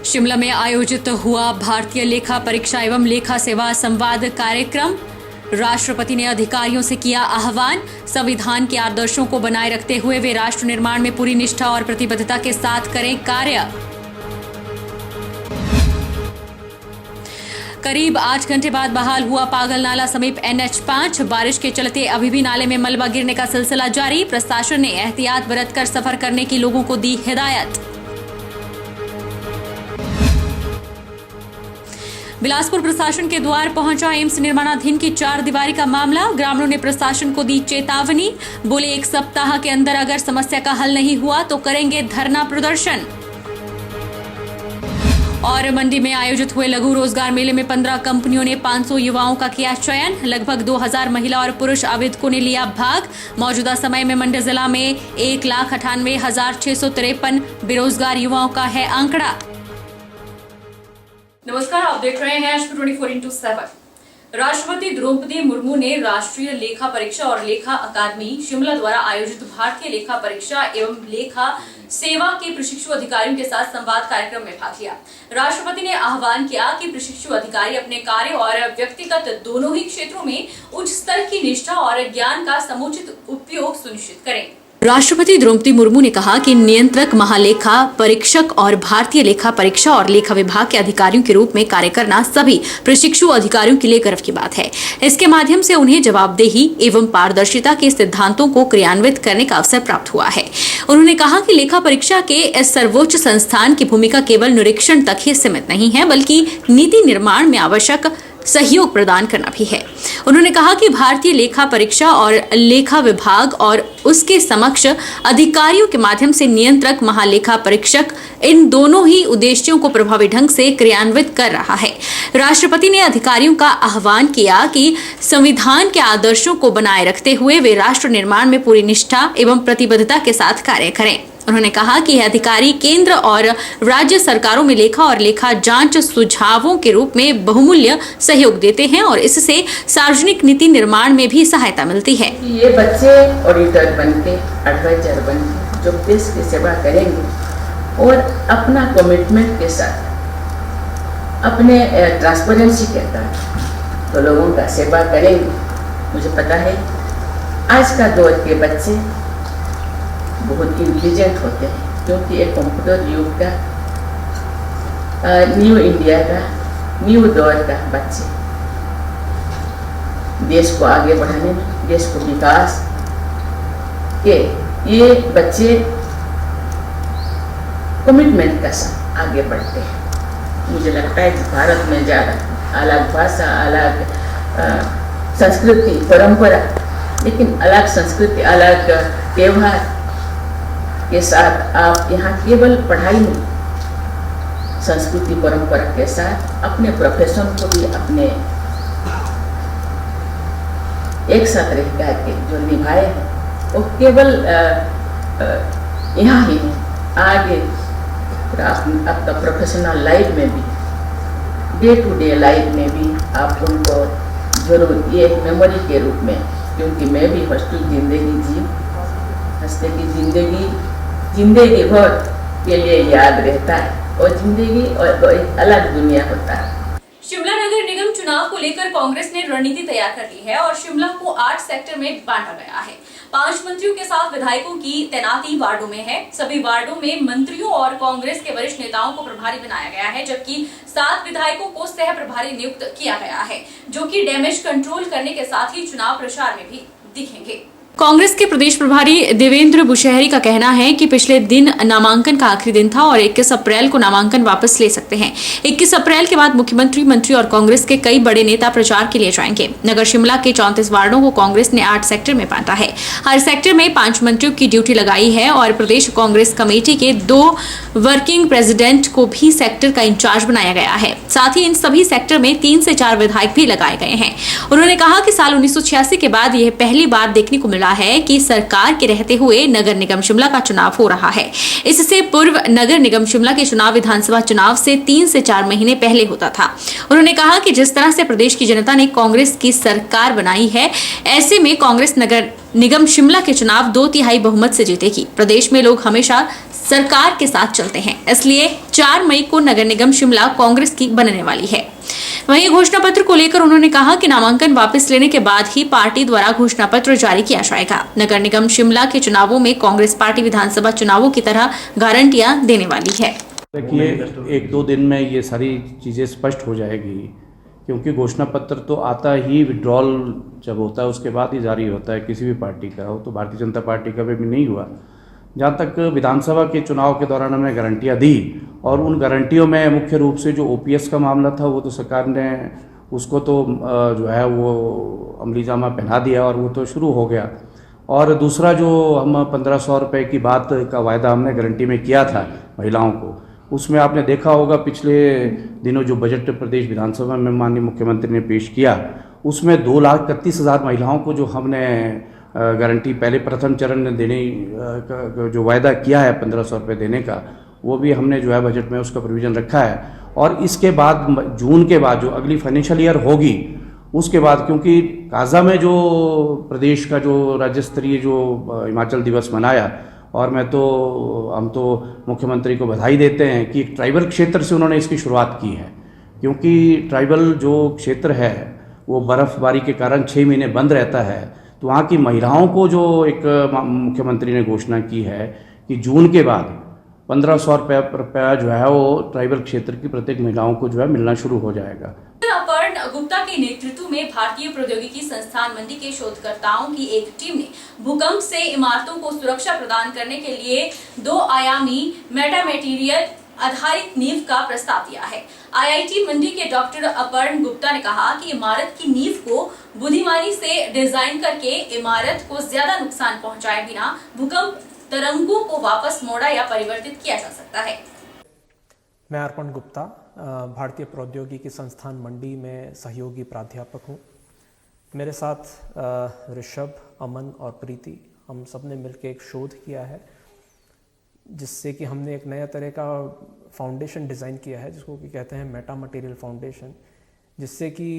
शिमला में आयोजित हुआ भारतीय लेखा परीक्षा एवं लेखा सेवा संवाद कार्यक्रम। राष्ट्रपति ने अधिकारियों से किया आह्वान, संविधान के आदर्शों को बनाए रखते हुए वे राष्ट्र निर्माण में पूरी निष्ठा और प्रतिबद्धता के साथ करें कार्य। करीब 8 घंटे बाद बहाल हुआ पागल नाला समीप NH5। बारिश के चलते अभी भी नाले में मलबा गिरने का सिलसिला जारी। प्रशासन ने एहतियात बरतकर सफर करने की लोगों को दी हिदायत। बिलासपुर प्रशासन के द्वार पहुंचा एम्स निर्माणाधीन की 4 दीवारी का मामला। ग्रामीणों ने प्रशासन को दी चेतावनी, बोले 1 सप्ताह के अंदर अगर समस्या का हल नहीं हुआ तो करेंगे धरना प्रदर्शन। और मंडी में आयोजित हुए लघु रोजगार मेले में 15 कंपनियों ने 500 युवाओं का किया चयन। लगभग 2000 महिला और पुरुष आवेदकों ने लिया भाग। मौजूदा समय में मंडी जिला में 1,98,653 बेरोजगार युवाओं का है आंकड़ा। नमस्कार, आप देख रहे हैं एचपी 24x7। राष्ट्रपति द्रौपदी मुर्मू ने राष्ट्रीय लेखा परीक्षा और लेखा अकादमी शिमला द्वारा आयोजित भारतीय लेखा परीक्षा एवं लेखा सेवा के प्रशिक्षु अधिकारियों के साथ संवाद कार्यक्रम में भाग लिया। राष्ट्रपति ने आह्वान किया कि प्रशिक्षु अधिकारी अपने कार्य और व्यक्तिगत दोनों ही क्षेत्रों में उच्च स्तर की निष्ठा और ज्ञान का समुचित उपयोग सुनिश्चित करें। राष्ट्रपति द्रौपदी मुर्मू ने कहा कि नियंत्रक, महालेखा परीक्षक और भारतीय लेखा परीक्षा और लेखा विभाग के अधिकारियों के रूप में कार्य करना सभी प्रशिक्षु अधिकारियों के लिए गर्व की बात है। इसके माध्यम से उन्हें जवाबदेही एवं पारदर्शिता के सिद्धांतों को क्रियान्वित करने का अवसर प्राप्त हुआ है। उन्होंने कहा कि लेखा परीक्षा के इस सर्वोच्च संस्थान की भूमिका केवल निरीक्षण तक ही सीमित नहीं है, बल्कि नीति निर्माण में आवश्यक सहयोग प्रदान करना भी है। उन्होंने कहा कि भारतीय लेखा परीक्षा और लेखा विभाग और उसके समक्ष अधिकारियों के माध्यम से नियंत्रक, महालेखा परीक्षक इन दोनों ही उद्देश्यों को प्रभावी ढंग से क्रियान्वित कर रहा है। राष्ट्रपति ने अधिकारियों का आह्वान किया कि संविधान के आदर्शों को बनाए रखते हुए वे राष्ट्र निर्माण में पूरी निष्ठा एवं प्रतिबद्धता के साथ कार्य करें। उन्होंने कहा कि यह अधिकारी केंद्र और राज्य सरकारों में लेखा और लेखा जांच सुझावों के रूप में बहुमूल्य सहयोग देते हैं और इससे सार्वजनिक नीति निर्माण में भी सहायता मिलती है। ये बच्चे ऑडिटर बनके, एडवाइजर बनके जो देश की सेवा करेंगे और अपना कमिटमेंट के साथ, अपने ट्रांसपेरेंसी के साथ तो लोगों का सेवा करेंगे। मुझे पता है आज का दौर के बच्चे बहुत इंटेलिजेंट होते हैं, क्योंकि एक कंप्यूटर युग का, न्यू इंडिया का, न्यू दौर का बच्चे देश को आगे बढ़ाने में, देश को विकास के ये बच्चे कमिटमेंट के साथ आगे बढ़ते हैं। मुझे लगता है कि भारत में ज़्यादा अलग भाषा, अलग संस्कृति, परंपरा, लेकिन अलग संस्कृति, अलग त्यौहार के साथ आप यहाँ केवल पढ़ाई नहीं, संस्कृति परंपरा के साथ अपने प्रोफेशन को भी अपने एक साथ रह करके जो निभाए हैं वो केवल यहाँ ही नहीं, आगे आपका प्रोफेशनल लाइफ में भी, डे टू डे लाइफ में भी आप उनको जरूर ये एक मेमोरी के रूप में, क्योंकि मैं भी हॉस्टल जिंदगी जी, हंसते की जिंदगी भर के लिए याद रहता है और जिंदगी और एक अलग दुनिया होता है। शिमला नगर निगम चुनाव को लेकर कांग्रेस ने रणनीति तैयार कर ली है और शिमला को 8 सेक्टर में बांटा गया है। 5 मंत्रियों के साथ विधायकों की तैनाती वार्डों में है। सभी वार्डों में मंत्रियों और कांग्रेस के वरिष्ठ नेताओं को प्रभारी बनाया गया है, जबकि 7 विधायकों को सह प्रभारी नियुक्त किया गया है, जो कि डैमेज कंट्रोल करने के साथ ही चुनाव प्रचार में भी दिखेंगे। कांग्रेस के प्रदेश प्रभारी देवेंद्र बुशहरी का कहना है कि पिछले दिन नामांकन का आखिरी दिन था और 21 अप्रैल को नामांकन वापस ले सकते हैं। 21 अप्रैल के बाद मुख्यमंत्री, मंत्री और कांग्रेस के कई बड़े नेता प्रचार के लिए जाएंगे। नगर शिमला के 34 वार्डों को कांग्रेस ने 8 सेक्टर में बांटा है। हर सेक्टर में 5 मंत्रियों की ड्यूटी लगाई है और प्रदेश कांग्रेस कमेटी के 2 वर्किंग प्रेसिडेंट को भी सेक्टर का इंचार्ज बनाया गया है। साथ ही इन सभी सेक्टर में 3 से 4 विधायक भी लगाए गए हैं। उन्होंने कहा कि साल 1986 के बाद यह पहली बार देखने को मिला मिला है कि सरकार के रहते हुए नगर निगम शिमला का चुनाव हो रहा है। इससे पूर्व नगर निगम शिमला के चुनाव विधानसभा चुनाव से 3 से 4 महीने पहले होता था। उन्होंने कहा कि जिस तरह से प्रदेश की जनता ने कांग्रेस की सरकार बनाई है, ऐसे में कांग्रेस नगर निगम शिमला के चुनाव 2/3 बहुमत से जीतेगी। प्रदेश में लोग हमेशा सरकार के साथ चलते हैं, इसलिए 4 मई को नगर निगम शिमला कांग्रेस की बनने वाली है। वहीं घोषणा पत्र को लेकर उन्होंने कहा कि नामांकन वापस लेने के बाद ही पार्टी द्वारा घोषणा पत्र जारी किया जाएगा। नगर निगम शिमला के चुनावों में कांग्रेस पार्टी विधानसभा चुनावों की तरह गारंटियां देने वाली है। देखिए, 1-2 दिन में ये सारी चीज़ें स्पष्ट हो जाएगी, क्योंकि घोषणा पत्र तो आता ही विड्रॉल जब होता है उसके बाद ही जारी होता है किसी भी पार्टी का हो। तो भारतीय जनता पार्टी का भी नहीं हुआ। जहाँ तक विधानसभा के चुनाव के दौरान हमने गारंटियाँ दी, और उन गारंटियों में मुख्य रूप से जो ओपीएस का मामला था वो तो सरकार ने उसको तो जो है वो अमली जामा पहना दिया और वो तो शुरू हो गया। और दूसरा जो हम 1500 रुपये की बात का वायदा हमने गारंटी में किया था महिलाओं को, उसमें आपने देखा होगा पिछले दिनों जो बजट प्रदेश विधानसभा में माननीय मुख्यमंत्री ने पेश किया, उसमें 2,31,000 महिलाओं को जो हमने गारंटी पहले प्रथम चरण में देने का जो वायदा किया है 1500 रुपये देने का, वो भी हमने जो है बजट में उसका प्रोविज़न रखा है। और इसके बाद जून के बाद जो अगली फाइनेंशियल ईयर होगी उसके बाद, क्योंकि काजा में जो प्रदेश का जो राज्य स्तरीय जो हिमाचल दिवस मनाया, और हम तो मुख्यमंत्री को बधाई देते हैं कि एक ट्राइबल क्षेत्र से उन्होंने इसकी शुरुआत की है, क्योंकि ट्राइबल जो क्षेत्र है वो बर्फ़बारी के कारण 6 महीने बंद रहता है। तो वहाँ की महिलाओं को जो एक मुख्यमंत्री ने घोषणा की है कि जून के बाद 1500 रुपया जो है वो ट्राइबल क्षेत्र की प्रत्येक महिलाओं को जो है मिलना शुरू हो जाएगा। अपर्ण गुप्ता के नेतृत्व में भारतीय प्रौद्योगिकी संस्थान मंडी के शोधकर्ताओं की एक टीम ने भूकंप से इमारतों को सुरक्षा प्रदान करने के लिए 2 आयामी मेटामेटीरियल आधारित नींव का प्रस्ताव दिया है। आईआईटी मंडी के डॉक्टर अपर्ण गुप्ता ने कहा कि इमारत की नींव को बुद्धिमानी से डिजाइन करके इमारत को ज्यादा नुकसान पहुंचाए बिना भूकंप तरंगों को वापस मोड़ा या परिवर्तित किया जा सकता है। मैं अर्पण गुप्ता, भारतीय प्रौद्योगिकी संस्थान मंडी में सहयोगी प्राध्यापक हूँ। मेरे साथ ऋषभ, अमन और प्रीति, हम सब ने मिलकर एक शोध किया है, जिससे कि हमने एक नया तरह का फाउंडेशन डिज़ाइन किया है, जिसको कि कहते हैं मेटा मटेरियल फाउंडेशन, जिससे कि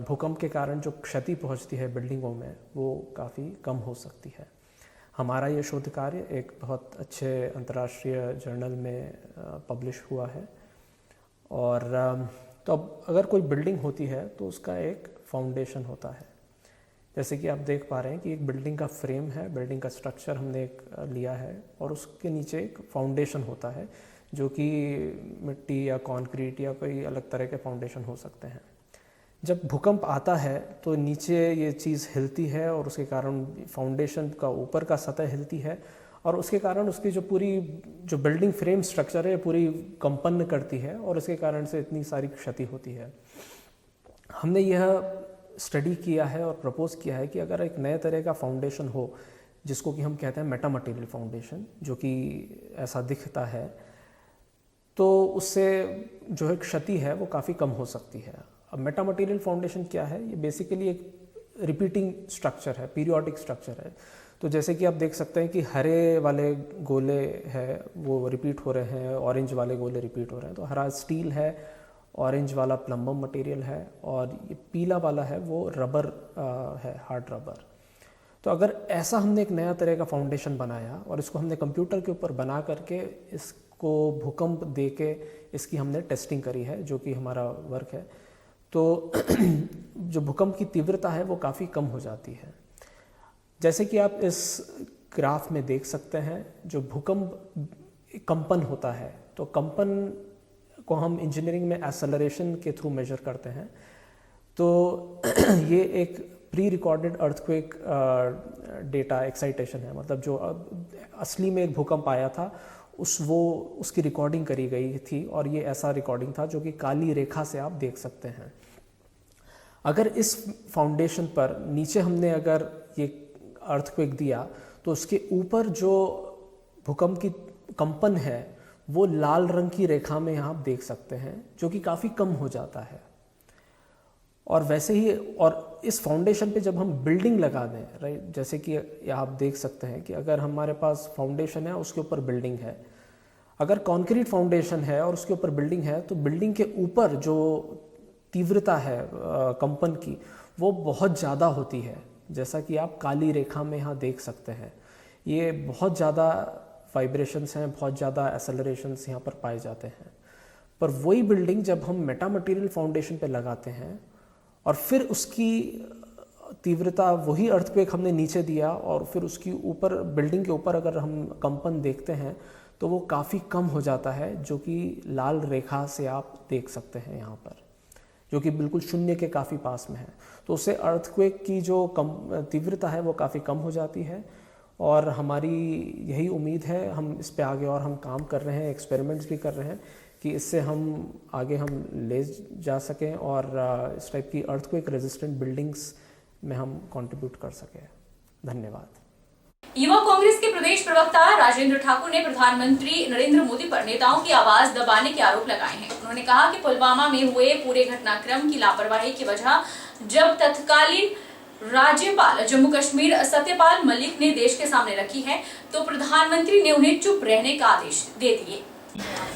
भूकंप के कारण जो क्षति पहुंचती है बिल्डिंगों में वो काफ़ी कम हो सकती है। हमारा ये शोध कार्य एक बहुत अच्छे अंतर्राष्ट्रीय जर्नल में पब्लिश हुआ है। और तो अब अगर कोई बिल्डिंग होती है तो उसका एक फाउंडेशन होता है। जैसे कि आप देख पा रहे हैं कि एक बिल्डिंग का फ्रेम है, बिल्डिंग का स्ट्रक्चर हमने एक लिया है, और उसके नीचे एक फाउंडेशन होता है, जो कि मिट्टी या कंक्रीट या कोई अलग तरह के फाउंडेशन हो सकते हैं। जब भूकंप आता है तो नीचे ये चीज़ हिलती है, और उसके कारण फाउंडेशन का ऊपर का सतह हिलती है, और उसके कारण उसकी जो बिल्डिंग फ्रेम स्ट्रक्चर है पूरी कंपन करती है, और उसके कारण से इतनी सारी क्षति होती है। हमने यह स्टडी किया है और प्रपोज किया है कि अगर एक नए तरह का फाउंडेशन हो, जिसको कि हम कहते हैं मेटा मटेरियल फाउंडेशन, जो कि ऐसा दिखता है, तो उससे जो है क्षति है वो काफ़ी कम हो सकती है। अब मेटा मटेरियल फाउंडेशन क्या है? ये बेसिकली एक रिपीटिंग स्ट्रक्चर है, पीरियोडिक स्ट्रक्चर है। तो जैसे कि आप देख सकते हैं कि हरे वाले गोले हैं वो रिपीट हो रहे हैं, ऑरेंज वाले गोले रिपीट हो रहे हैं। तो हरा स्टील है, ऑरेंज वाला प्लम्बम मटेरियल है, और ये पीला वाला है वो रबर है, हार्ड रबर। तो अगर ऐसा हमने एक नया तरह का फाउंडेशन बनाया और इसको हमने कंप्यूटर के ऊपर बना करके इसको भूकंप दे के इसकी हमने टेस्टिंग करी है, जो कि हमारा वर्क है, तो जो भूकंप की तीव्रता है वो काफ़ी कम हो जाती है। जैसे कि आप इस ग्राफ में देख सकते हैं, जो भूकंप कंपन होता है, तो कंपन को हम इंजीनियरिंग में एक्सेलरेशन के थ्रू मेजर करते हैं। तो ये एक pre recorded earthquake data excitation है, मतलब जो असली में एक भूकंप आया था उसकी रिकॉर्डिंग करी गई थी, और ये ऐसा रिकॉर्डिंग था जो कि काली रेखा से आप देख सकते हैं। अगर इस फाउंडेशन पर नीचे हमने अगर ये अर्थक्वेक दिया, तो उसके ऊपर जो भूकंप की कंपन है वो लाल रंग की रेखा में आप देख सकते हैं, जो कि काफ़ी कम हो जाता है। और वैसे ही और इस फाउंडेशन पे जब हम बिल्डिंग लगा दें, राइट, जैसे कि आप देख सकते हैं कि अगर हमारे पास फाउंडेशन है उसके ऊपर बिल्डिंग है, अगर कंक्रीट फाउंडेशन है और उसके ऊपर बिल्डिंग है, तो बिल्डिंग के ऊपर जो तीव्रता है कंपन की वो बहुत ज़्यादा होती है, जैसा कि आप काली रेखा में यहाँ देख सकते हैं। ये बहुत ज़्यादा वाइब्रेशंस हैं, बहुत ज़्यादा एक्सेलरेशंस यहाँ पर पाए जाते हैं। पर वही बिल्डिंग जब हम मेटा मटेरियल फाउंडेशन पे लगाते हैं और फिर उसकी तीव्रता, वही अर्थक्वेक हमने नीचे दिया और फिर उसकी ऊपर बिल्डिंग के ऊपर अगर हम कंपन देखते हैं तो वो काफ़ी कम हो जाता है, जो कि लाल रेखा से आप देख सकते हैं यहाँ पर, जो कि बिल्कुल शून्य के काफ़ी पास में है। तो उससे अर्थक्वेक की जो तीव्रता है वो काफ़ी कम हो जाती है। और हमारी यही उम्मीद है, हम इस पे आगे और हम काम कर रहे हैं, एक्सपेरिमेंट्स भी कर रहे हैं कि इससे हम आगे हम ले जा सकें और इस टाइप की अर्थक्वेक रेजिस्टेंट बिल्डिंग्स में हम कंट्रीब्यूट कर सकें। धन्यवाद। युवा कांग्रेस के प्रदेश प्रवक्ता राजेंद्र ठाकुर ने प्रधानमंत्री नरेंद्र मोदी पर नेताओं की आवाज दबाने के आरोप लगाए हैं। उन्होंने कहा कि पुलवामा में हुए पूरे घटनाक्रम की लापरवाही की वजह जब तत्कालीन राज्यपाल जम्मू कश्मीर सत्यपाल मलिक ने देश के सामने रखी है, तो प्रधानमंत्री ने उन्हें चुप रहने का आदेश दे दिए।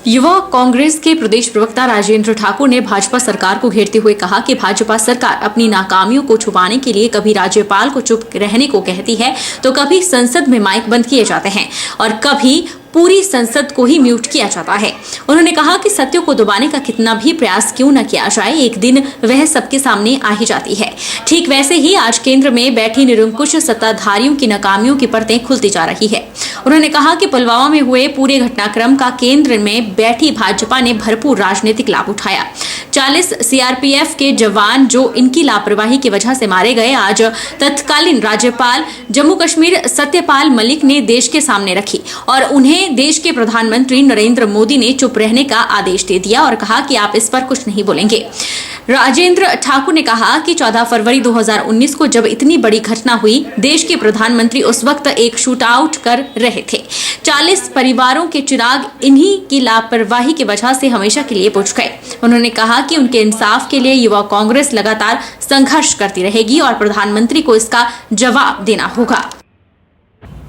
युवा कांग्रेस के प्रदेश प्रवक्ता राजेंद्र ठाकुर ने भाजपा सरकार को घेरते हुए कहा कि भाजपा सरकार अपनी नाकामियों को छुपाने के लिए कभी राज्यपाल को चुप रहने को कहती है, तो कभी संसद में माइक बंद किए जाते हैं और कभी पूरी संसद को ही म्यूट किया जाता है। उन्होंने कहा कि सत्य को दबाने का कितना भी प्रयास क्यों न किया जाए, एक दिन वह सबके सामने आ ही जाती है। ठीक वैसे ही आज केंद्र में बैठी निरंकुश सत्ताधारियों की नाकामियों की परतें खुलती जा रही है। उन्होंने कहा कि पुलवामा में हुए पूरे घटनाक्रम का केंद्र में बैठी भाजपा ने भरपूर राजनीतिक लाभ उठाया। 40 सीआरपीएफ के जवान जो इनकी लापरवाही की वजह से मारे गए, आज तत्कालीन राज्यपाल जम्मू कश्मीर सत्यपाल मलिक ने देश के सामने रखी और उन्हें देश के प्रधानमंत्री नरेंद्र मोदी ने चुप रहने का आदेश दे दिया और कहा कि आप इस पर कुछ नहीं बोलेंगे। राजेंद्र ठाकुर ने कहा कि 14 फरवरी 2019 को जब इतनी बड़ी घटना हुई, देश के प्रधानमंत्री उस वक्त एक शूट आउट कर रहे थे। 40 परिवारों के चिराग इन्हीं की लापरवाही की वजह से हमेशा के लिए बुझ गए। उन्होंने कहा कि उनके इंसाफ के लिए युवा कांग्रेस लगातार संघर्ष करती रहेगी और प्रधानमंत्री को इसका जवाब देना होगा।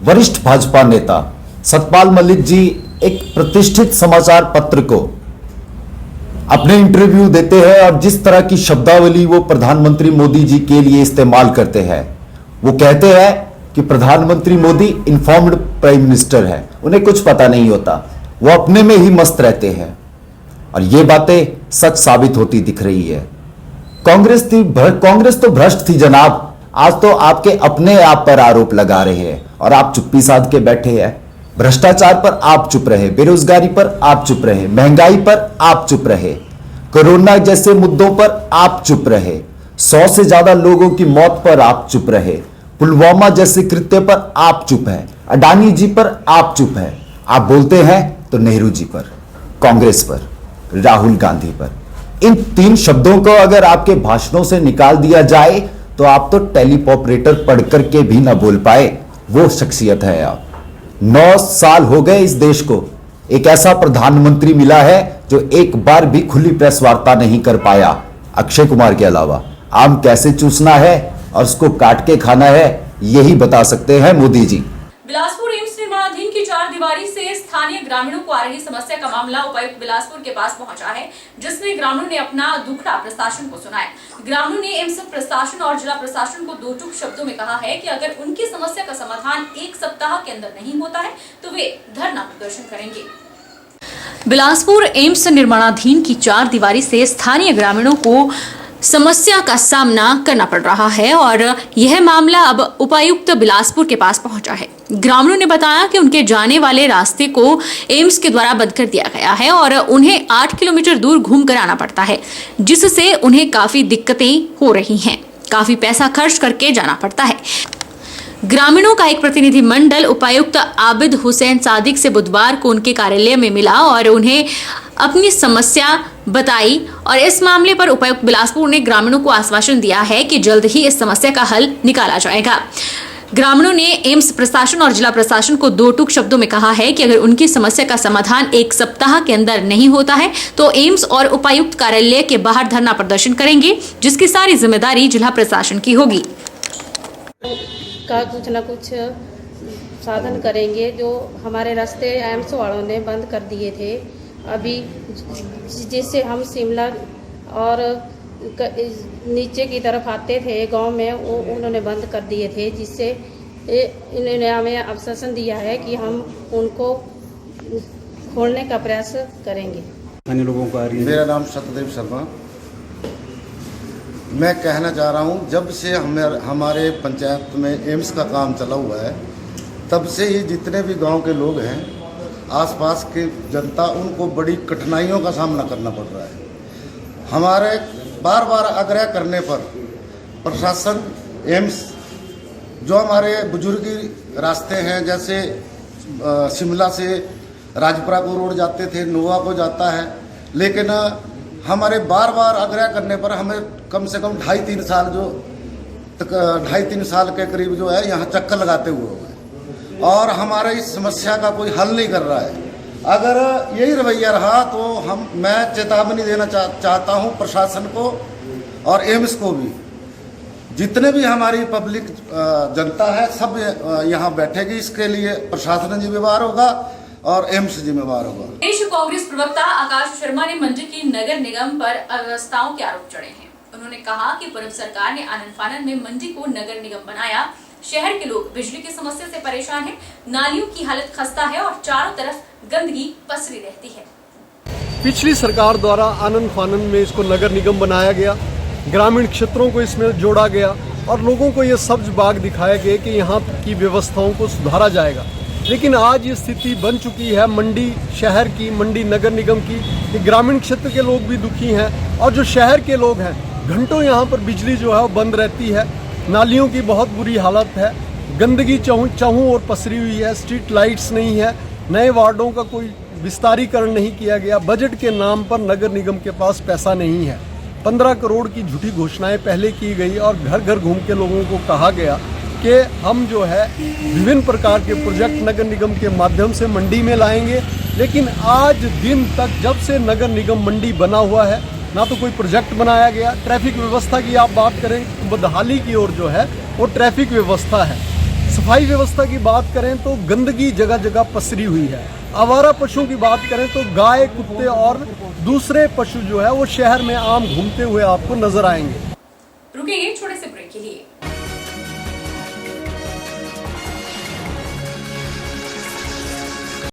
वरिष्ठ भाजपा नेता सतपाल मलिक जी एक प्रतिष्ठित समाचार पत्र को अपने इंटरव्यू देते हैं और जिस तरह की शब्दावली वो प्रधानमंत्री मोदी जी के लिए इस्तेमाल करते हैं, वो कहते हैं कि प्रधानमंत्री मोदी इन्फॉर्म्ड प्राइम मिनिस्टर है, उन्हें कुछ पता नहीं होता, वो अपने में ही मस्त रहते हैं। और ये बातें सच साबित होती दिख रही है। कांग्रेस तो भ्रष्ट थी जनाब, आज तो आपके अपने आप पर आरोप लगा रहे हैं और आप चुप्पी साध के बैठे हैं। भ्रष्टाचार पर आप चुप रहे, बेरोजगारी पर आप चुप रहे, महंगाई पर आप चुप रहे, कोरोना जैसे मुद्दों पर आप चुप रहे, 100 से ज्यादा लोगों की मौत पर आप चुप रहे, पुलवामा जैसे कृत्य पर आप चुप हैं, अडानी जी पर आप चुप हैं। आप बोलते हैं तो नेहरू जी पर, कांग्रेस पर, राहुल गांधी पर। इन 3 शब्दों को अगर आपके भाषणों से निकाल दिया जाए तो आप तो टेलीऑपरेटर पढ़ करके भी ना बोल पाए, वो शख्सियत है आप। 9 साल हो गए इस देश को, एक ऐसा प्रधानमंत्री मिला है जो एक बार भी खुली प्रेस वार्ता नहीं कर पाया। अक्षय कुमार के अलावा आम कैसे चूसना है और उसको काट के खाना है, यही बता सकते हैं मोदी जी। बिलासपुर एम्स निर्माणाधीन की 4 दीवारी से स्थानीय ग्रामीणों को आ रही समस्या का मामला उपायुक्त बिलासपुर के पास पहुंचा है, जिसमें ग्रामीणों ने अपना दुखड़ा प्रशासन को सुनाया। ग्रामीणों ने एम्स प्रशासन और जिला प्रशासन को 2 टूक शब्दों में कहा है कि अगर उनकी समस्या का समाधान 1 सप्ताह के अंदर नहीं होता है तो वे धरना प्रदर्शन करेंगे। बिलासपुर एम्स निर्माणाधीन की 4 दीवारी से स्थानीय ग्रामीणों को समस्या का सामना करना पड़ रहा है और यह मामला अब उपायुक्त बिलासपुर के पास पहुंचा है। ग्रामीणों ने बताया कि उनके जाने वाले रास्ते को एम्स के द्वारा बंद कर दिया गया है और उन्हें 8 किलोमीटर दूर घूम कर आना पड़ता है, जिससे उन्हें काफी दिक्कतें हो रही हैं। काफी पैसा खर्च करके जाना पड़ता है। ग्रामीणों का एक प्रतिनिधि मंडल उपायुक्त आबिद हुसैन सादिक से बुधवार को उनके कार्यालय में मिला और उन्हें अपनी समस्या बताई और इस मामले पर उपायुक्त बिलासपुर ने ग्रामीणों को आश्वासन दिया है कि जल्द ही इस समस्या का हल निकाला जाएगा। ग्रामीणों ने एम्स प्रशासन और जिला प्रशासन को दो टूक शब्दों में कहा है कि अगर उनकी समस्या का समाधान 1 सप्ताह के अंदर नहीं होता है तो एम्स और उपायुक्त कार्यालय के बाहर धरना प्रदर्शन करेंगे, जिसकी सारी जिम्मेदारी जिला प्रशासन की होगी। का कुछ न कुछ साधन करेंगे। जो हमारे रास्ते एम्स वालों ने बंद कर दिए थे अभी, जिससे हम शिमला और नीचे की तरफ आते थे गांव में, वो उन्होंने बंद कर दिए थे, जिससे इन्होंने हमें आश्वासन दिया है कि हम उनको खोलने का प्रयास करेंगे। अन्य लोगों को आ रही है। मेरा नाम सत्यदेव शर्मा। मैं कहना चाह रहा हूँ, जब से हमारे पंचायत में एम्स का काम चला हुआ है, तब से ही जितने भी गांव के लोग हैं, आसपास की जनता, उनको बड़ी कठिनाइयों का सामना करना पड़ रहा है। हमारे बार बार आग्रह करने पर प्रशासन एम्स, जो हमारे बुजुर्गी रास्ते हैं, जैसे शिमला से राजपुरा को रोड जाते थे, नोवा को जाता है, लेकिन हमारे बार बार आग्रह करने पर हमें कम से कम 2.5-3 साल के करीब जो है यहाँ चक्कर लगाते हुए हो गए, और हमारे इस समस्या का कोई हल नहीं कर रहा है। अगर यही रवैया रहा तो मैं चेतावनी देना चाहता हूँ प्रशासन को और एम्स को भी। जितने भी हमारी पब्लिक जनता है, सब यहाँ बैठेगी, इसके लिए प्रशासन जिम्मेवार होगा और एम्स जिम्मेवार होगा। प्रदेश कांग्रेस प्रवक्ता आकाश शर्मा ने मंडी की नगर निगम पर अव्यवस्थाओं के आरोप चढ़े हैं। उन्होंने कहा कि पूर्व सरकार ने आनन फानन में मंडी को नगर निगम बनाया। शहर के लोग बिजली की समस्या से परेशान हैं, नालियों की हालत खस्ता है और चारों तरफ गंदगी पसरी रहती है। पिछली सरकार द्वारा आनन फानन में इसको नगर निगम बनाया गया, ग्रामीण क्षेत्रों को इसमें जोड़ा गया और लोगों को ये सब्ज बाग दिखाया गया कि यहाँ की व्यवस्थाओं को सुधारा जाएगा। लेकिन आज ये स्थिति बन चुकी है मंडी शहर की, मंडी नगर निगम की, कि ग्रामीण क्षेत्र के लोग भी दुखी हैं और जो शहर के लोग हैं, घंटों यहाँ पर बिजली जो है वो बंद रहती है, नालियों की बहुत बुरी हालत है, गंदगी चाहूँ और पसरी हुई है, स्ट्रीट लाइट्स नहीं है, नए वार्डों का कोई विस्तारीकरण नहीं किया गया, बजट के नाम पर नगर निगम के पास पैसा नहीं है। 15 करोड़ की झूठी घोषणाएं पहले की गई और घर घर घूम के लोगों को कहा गया कि हम जो है विभिन्न प्रकार के प्रोजेक्ट नगर निगम के माध्यम से मंडी में लाएंगे। लेकिन आज दिन तक जब से नगर निगम मंडी बना हुआ है, ना तो कोई प्रोजेक्ट बनाया गया। ट्रैफिक व्यवस्था की आप बात करें, बदहाली की ओर जो है वो ट्रैफिक व्यवस्था है। सफाई व्यवस्था की बात करें तो गंदगी जगह जगह पसरी हुई है। आवारा पशुओं की बात करें तो गाय, कुत्ते और दूसरे पशु जो है वो शहर में आम घूमते हुए आपको नजर आएंगे। रुकेंगे छोटे से ब्रेक के लिए।